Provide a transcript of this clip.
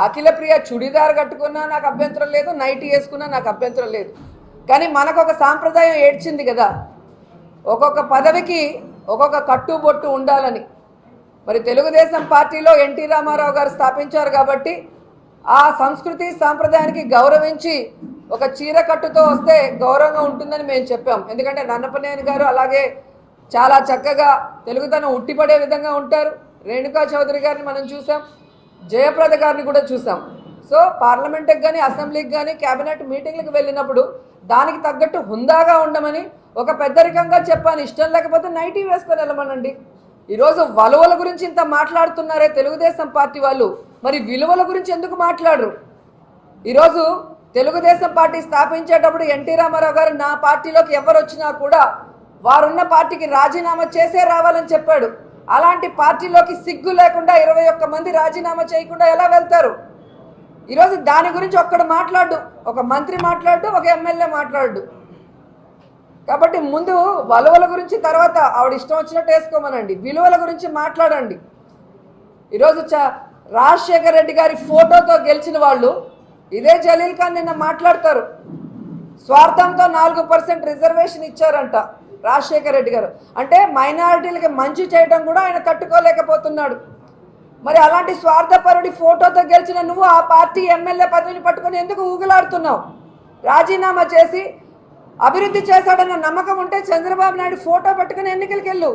అఖిల ప్రియ చుడిదార్ కట్టుకున్నా నాకు అభ్యంతరం లేదు, నైటీ వేసుకున్నా నాకు అభ్యంతరం లేదు. కానీ మనకు ఒక సాంప్రదాయం ఏడ్చింది కదా, ఒక్కొక్క పదవికి ఒక్కొక్క కట్టుబొట్టు ఉండాలని. మరి తెలుగుదేశం పార్టీలో ఎన్టీ రామారావు గారు స్థాపించారు కాబట్టి ఆ సంస్కృతి సాంప్రదాయానికి గౌరవించి ఒక చీర కట్టుతో వస్తే గౌరవంగా ఉంటుందని మేము చెప్పాం. ఎందుకంటే నన్నపనేని గారు అలాగే చాలా చక్కగా తెలుగుతనం ఉట్టిపడే విధంగా ఉంటారు. రేణుకా చౌదరి గారిని మనం చూసాం, జయప్రద గారిని కూడా చూసాం. సో పార్లమెంట్కి కానీ అసెంబ్లీకి కానీ క్యాబినెట్ మీటింగ్లకు వెళ్ళినప్పుడు దానికి తగ్గట్టు హుందాగా ఉండమని ఒక పెద్దరికంగా చెప్పాను. ఇష్టం లేకపోతే నైటీ వేసుకొని వెళ్ళమనండి. ఈరోజు వలువల గురించి ఇంత మాట్లాడుతున్నారే తెలుగుదేశం పార్టీ వాళ్ళు, మరి విలువల గురించి ఎందుకు మాట్లాడరు? ఈరోజు తెలుగుదేశం పార్టీ స్థాపించేటప్పుడు ఎన్టీ రామారావు గారు నా పార్టీలోకి ఎవరు వచ్చినా కూడా వారున్న పార్టీకి రాజీనామా చేసే రావాలని చెప్పాడు. అలాంటి పార్టీలోకి సిగ్గు లేకుండా 21 మంది రాజీనామా చేయకుండా ఎలా వెళ్తారు? ఈరోజు దాని గురించి ఒక్కడు మాట్లాడు, ఒక మంత్రి మాట్లాడు, ఒక ఎమ్మెల్యే మాట్లాడు. కాబట్టి ముందు వలువల గురించి తర్వాత ఆవిడ ఇష్టం వచ్చినట్టు వేసుకోమనండి, విలువల గురించి మాట్లాడండి. ఈరోజు రాజశేఖర రెడ్డి గారి ఫోటోతో గెలిచిన వాళ్ళు ఇదే జలీల్ ఖాన్ నిన్న మాట్లాడతారు. స్వార్థంతో 4% రిజర్వేషన్ ఇచ్చారంట రాజశేఖర రెడ్డి గారు. అంటే మైనారిటీలకి మంచి చేయడం కూడా ఆయన తట్టుకోలేకపోతున్నాడు. మరి అలాంటి స్వార్థపరుడి ఫోటోతో గెలిచిన నువ్వు ఆ పార్టీ ఎమ్మెల్యే పదవిని పట్టుకొని ఎందుకు ఊగులాడుతున్నావు? రాజీనామా చేసి అభివృద్ధి చేశాడన్న నమ్మకం ఉంటే చంద్రబాబు నాయుడు ఫోటో పట్టుకుని ఎన్నికలకు వెళ్ళు.